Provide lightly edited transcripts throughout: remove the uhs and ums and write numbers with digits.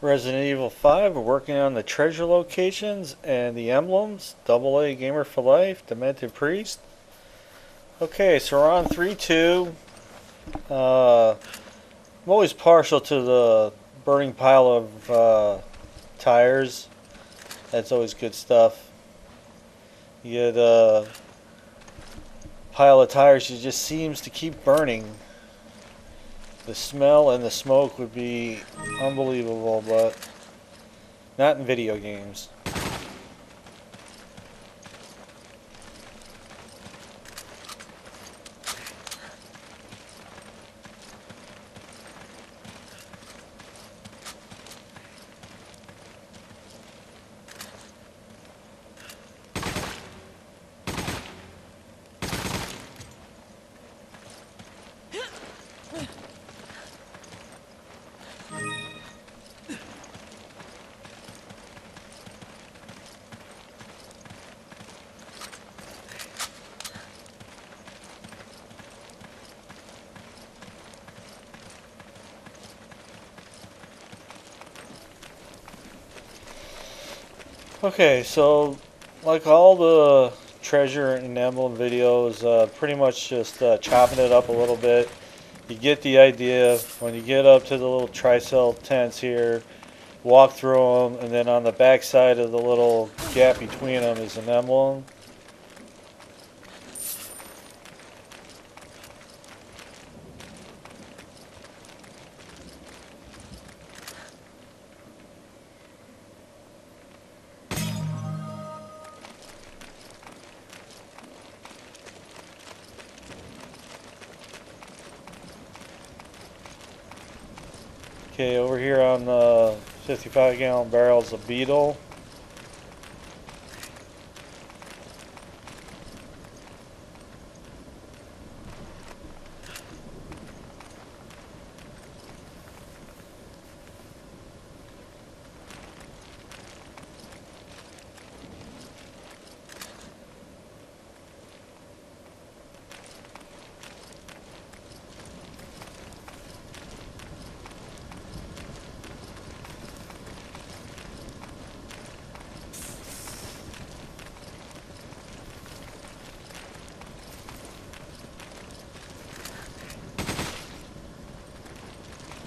Resident Evil 5, we're working on the treasure locations and the emblems. AA Gamer for Life, Demented Priest. Okay, so we're on 3-2. I'm always partial to the burning pile of tires. That's always good stuff. You get a pile of tires that just seems to keep burning. The smell and the smoke would be unbelievable, but not in video games. Okay, so like all the treasure and emblem videos, pretty much just chopping it up a little bit. You get the idea. When you get up to the little tri-cell tents here, walk through them, and then on the back side of the little gap between them is an emblem. Okay, over here on the 55-gallon barrel's a beetle.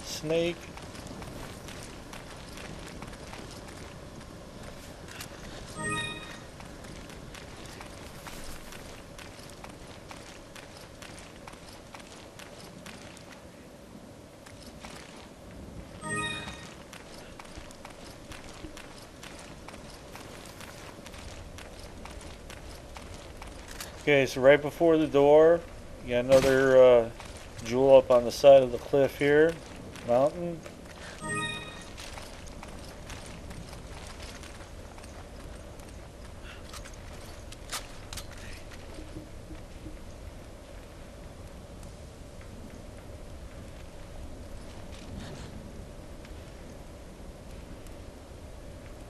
Snake. Okay, so right before the door, you got another jewel up on the side of the cliff here. Mountain.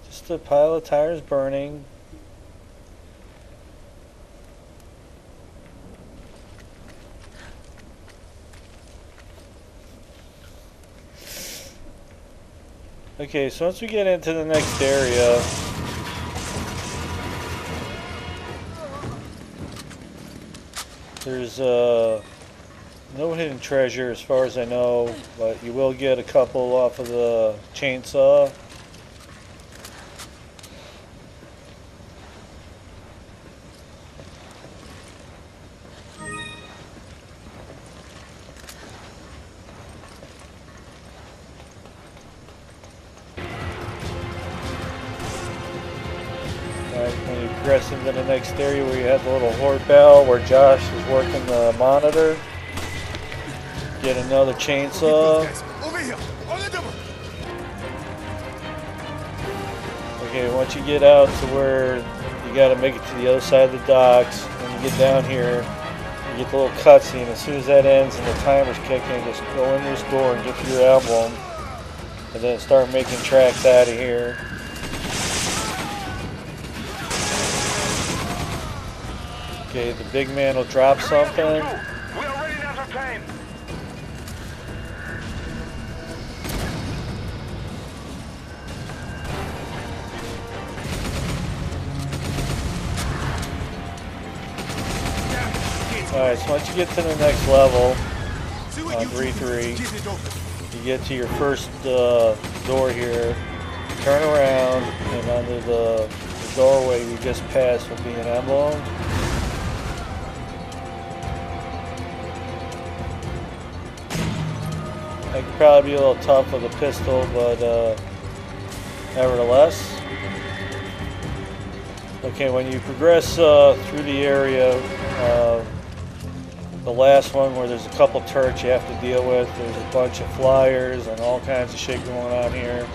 Just a pile of tires burning. Okay, so once we get into the next area, there's no hidden treasure as far as I know, but you will get a couple off of the chainsaw. When you progress into the next area where you have the little horde bell where Josh is working the monitor, get another chainsaw. Okay, once you get out to where you got to make it to the other side of the docks, when you get down here, you get the little cutscene. As soon as that ends and the timer's kicking, just go in this door and get your emblem, and then start making tracks out of here. Okay, the big man will drop something. We are running out of time. Alright, so once you get to the next level, on 3-3, you get to your first door here, turn around, and under the doorway we just passed will be an emblem. That could probably be a little tough with a pistol, but nevertheless. Okay, when you progress through the area, the last one where there's a couple turrets you have to deal with, there's a bunch of flyers and all kinds of shit going on here.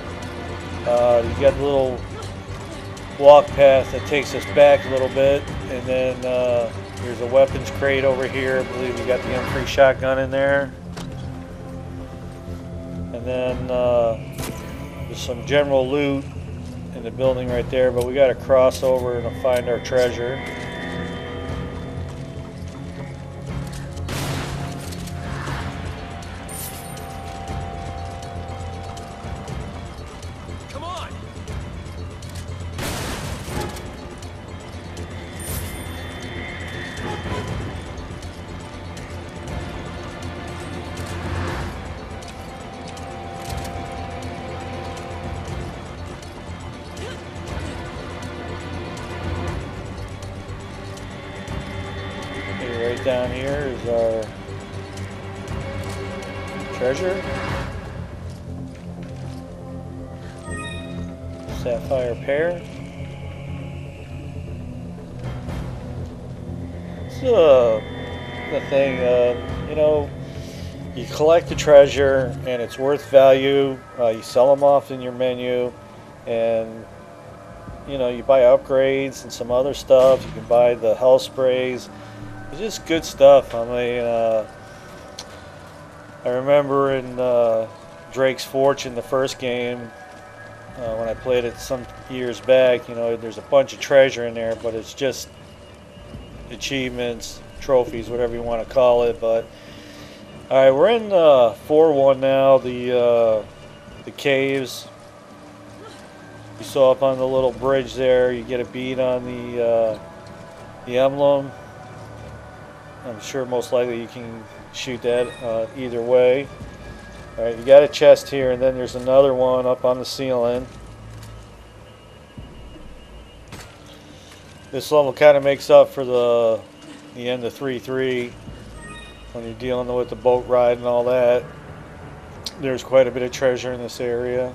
You got a little walk path that takes us back a little bit, and then there's a weapons crate over here. I believe we got the M3 shotgun in there. And then there's some general loot in the building right there, but we got to cross over and find our treasure. Come on! Right down here is our treasure. Sapphire pear. It's the thing, you know, you collect the treasure and it's worth value. You sell them off in your menu, and you know, you buy upgrades and some other stuff. You can buy the health sprays. It's just good stuff. I mean, I remember in Drake's Fortune, the first game, when I played it some years back, you know, there's a bunch of treasure in there, but it's just achievements, trophies, whatever you want to call it. But all right, we're in 4-1 now. The caves. You saw up on the little bridge there. You get a bead on the emblem. I'm sure most likely you can shoot that either way. Alright, you got a chest here, and then there's another one up on the ceiling. This level kind of makes up for the end of 3-3 when you're dealing with the boat ride and all that. There's quite a bit of treasure in this area.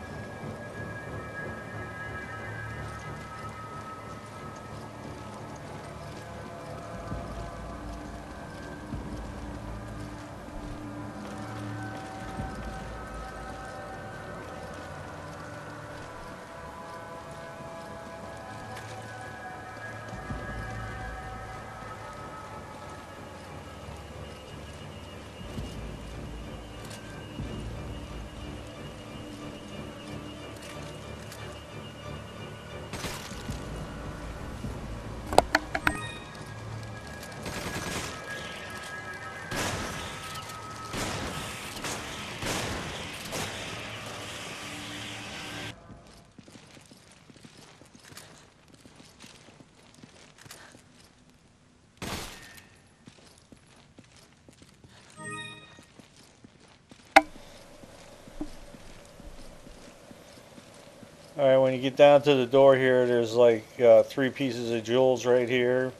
Alright, when you get down to the door here, there's like 3 pieces of jewels right here.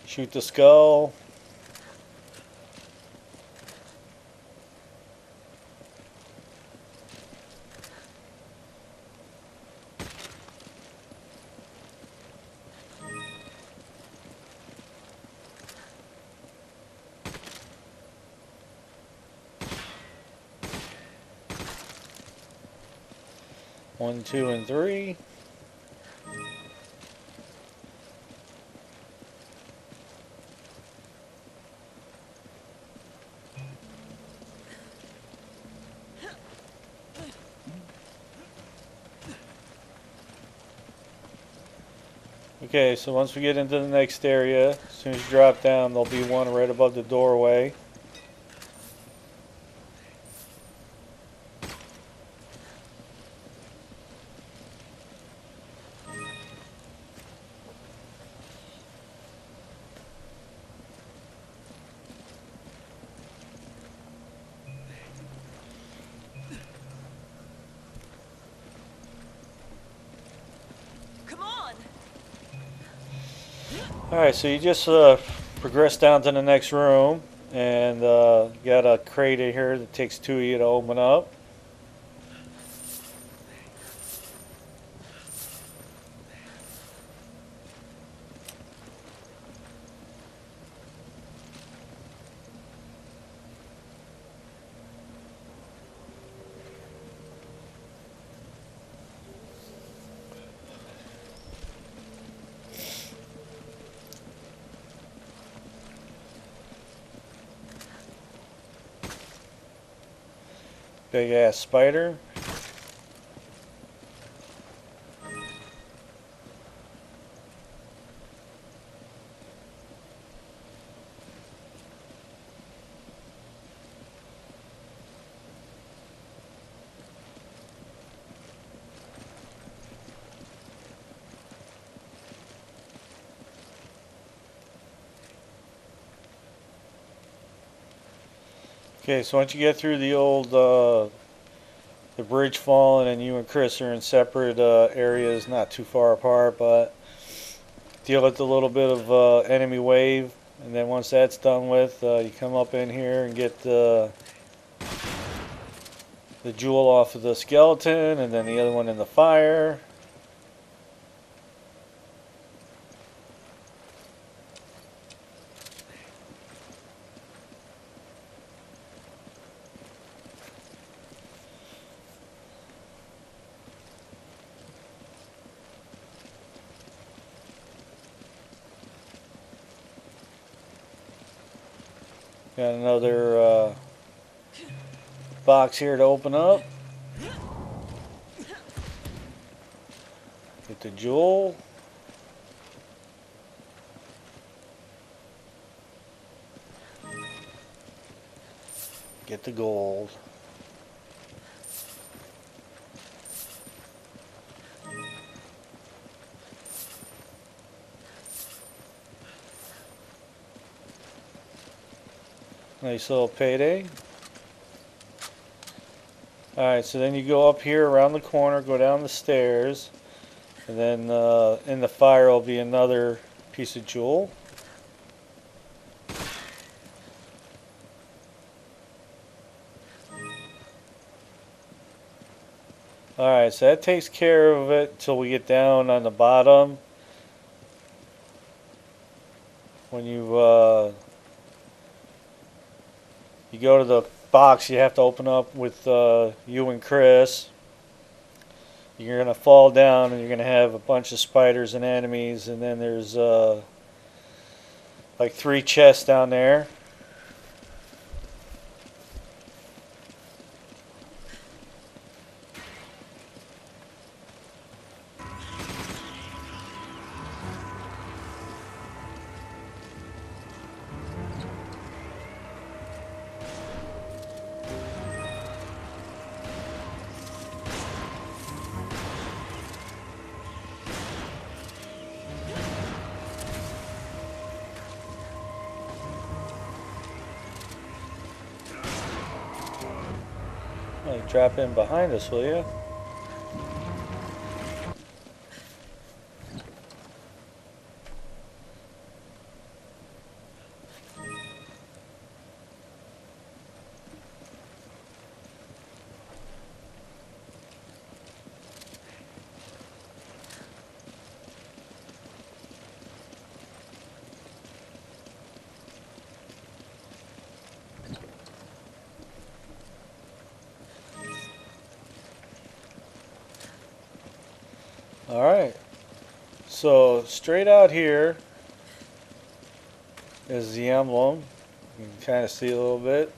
Shoot the skull. One, two, and 3. Okay, so once we get into the next area, as soon as you drop down, there'll be one right above the doorway. Alright, so you just progress down to the next room, and got a crate in here that takes two of you to open up. Big ass spider. Okay, so once you get through the old the bridge falling, and you and Chris are in separate areas, not too far apart, but deal with a little bit of enemy wave, and then once that's done with, you come up in here and get the jewel off of the skeleton, and then the other one in the fire. Got another box here to open up. Get the jewel. Get the gold. Nice little payday. Alright, so then you go up here around the corner, go down the stairs, and then in the fire will be another piece of jewel. Alright, so that takes care of it till we get down on the bottom. When you go to the box you have to open up with you and Chris. You're going to fall down and you're going to have a bunch of spiders and enemies, and then there's like 3 chests down there. Drop in behind us, will you? Alright, so straight out here is the emblem. You can kind of see a little bit.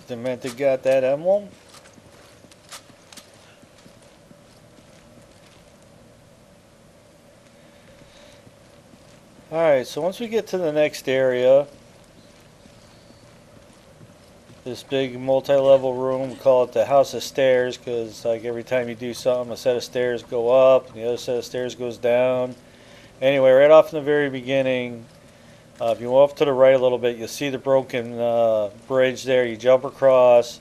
Demented got that emblem. Alright, so once we get to the next area, this big multi-level room, we call it the House of Stairs, because like every time you do something, a set of stairs go up, and the other set of stairs goes down. Anyway, right off in the very beginning, if you go off to the right a little bit, you'll see the broken bridge there. You jump across.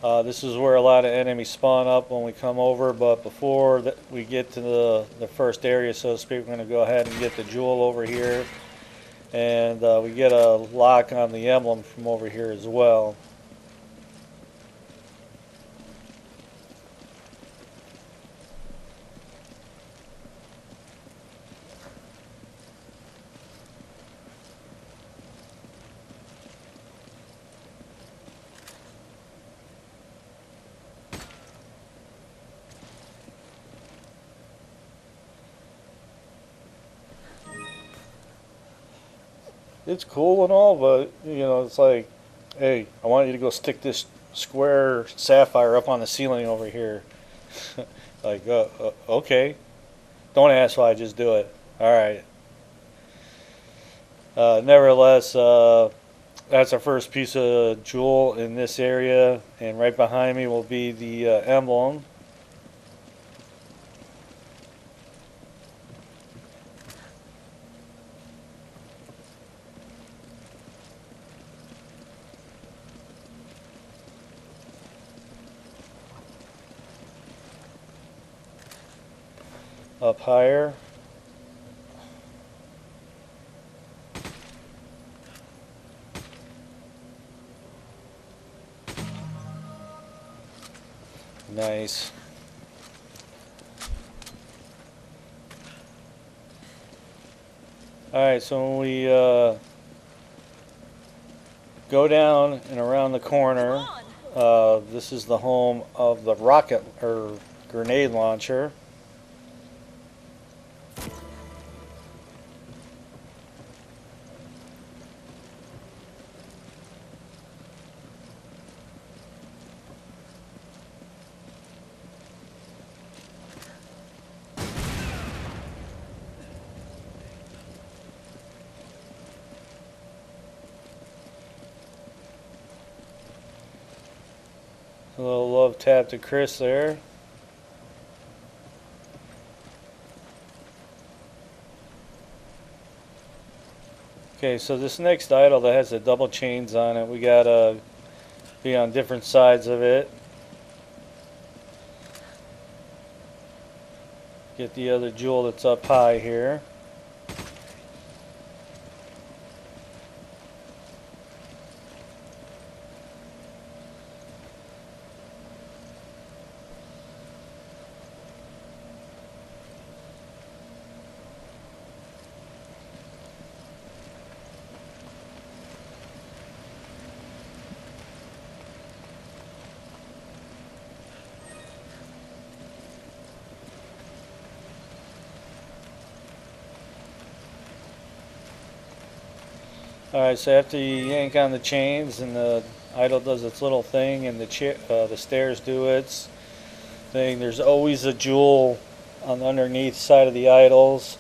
This is where a lot of enemies spawn up when we come over, but before we get to the first area, so to speak, we're going to go ahead and get the jewel over here. And we get a lock on the emblem from over here as well. It's cool and all, but you know, it's like, hey, I want you to go stick this square sapphire up on the ceiling over here. Like, okay. Don't ask why, just do it. Alright. Nevertheless, that's our first piece of jewel in this area, and right behind me will be the emblem. Up higher. Nice. Alright, so when we go down and around the corner, this is the home of the rocket or grenade launcher. A little love tap to Chris there. Okay, so this next idol that has the double chains on it, we gotta be on different sides of it. Get the other jewel that's up high here. Alright, so after you yank on the chains and the idol does its little thing and the stairs do its thing, there's always a jewel on the underneath side of the idols.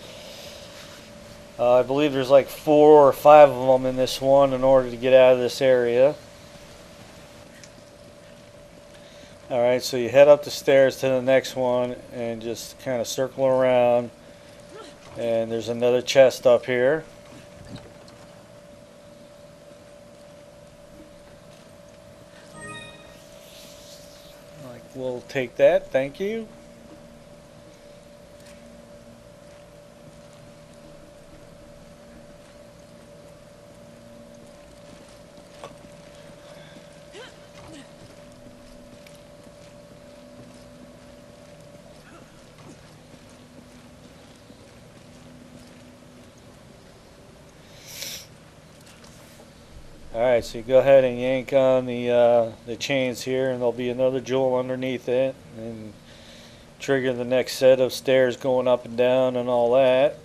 I believe there's like 4 or 5 of them in this one in order to get out of this area. Alright, so you head up the stairs to the next one and just kind of circle around, and there's another chest up here. We'll take that, thank you. Alright, so you go ahead and yank on the chains here, and there'll be another jewel underneath it, and trigger the next set of stairs going up and down and all that.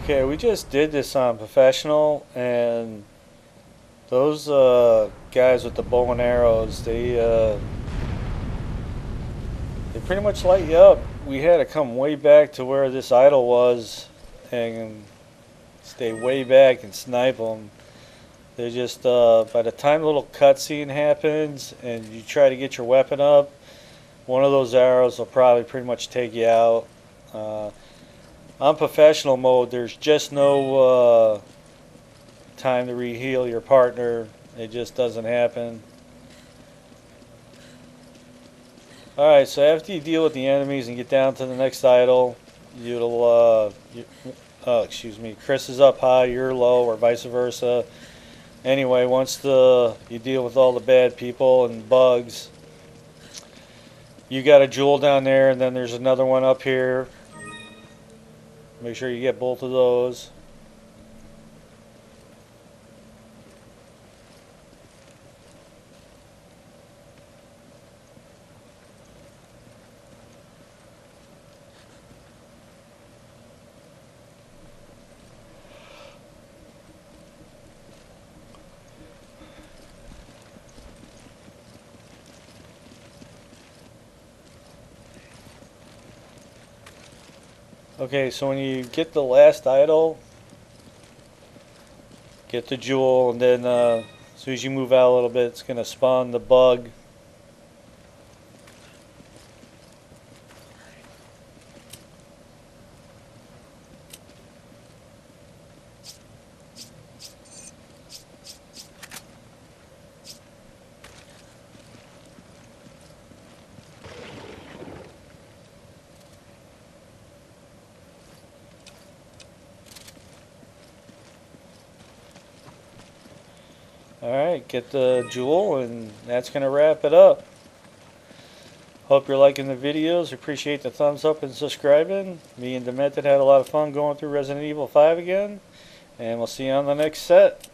Okay, we just did this on professional, and those guys with the bow and arrows, they pretty much light you up. We had to come way back to where this idol was and stay way back and snipe them. They just by the time the little cutscene happens and you try to get your weapon up, one of those arrows will probably pretty much take you out. On professional mode, there's just no time to re-heal your partner. It just doesn't happen. Alright, so after you deal with the enemies and get down to the next idol, excuse me, Chris is up high, you're low, or vice versa. Anyway, once you deal with all the bad people and bugs, you got a jewel down there, and then there's another one up here. Make sure you get both of those. Okay, so when you get the last idol, get the jewel, and then as soon as you move out a little bit, it's going to spawn the bug. Alright, get the jewel, and that's going to wrap it up. Hope you're liking the videos. Appreciate the thumbs up and subscribing. Me and Demented had a lot of fun going through Resident Evil 5 again. And we'll see you on the next set.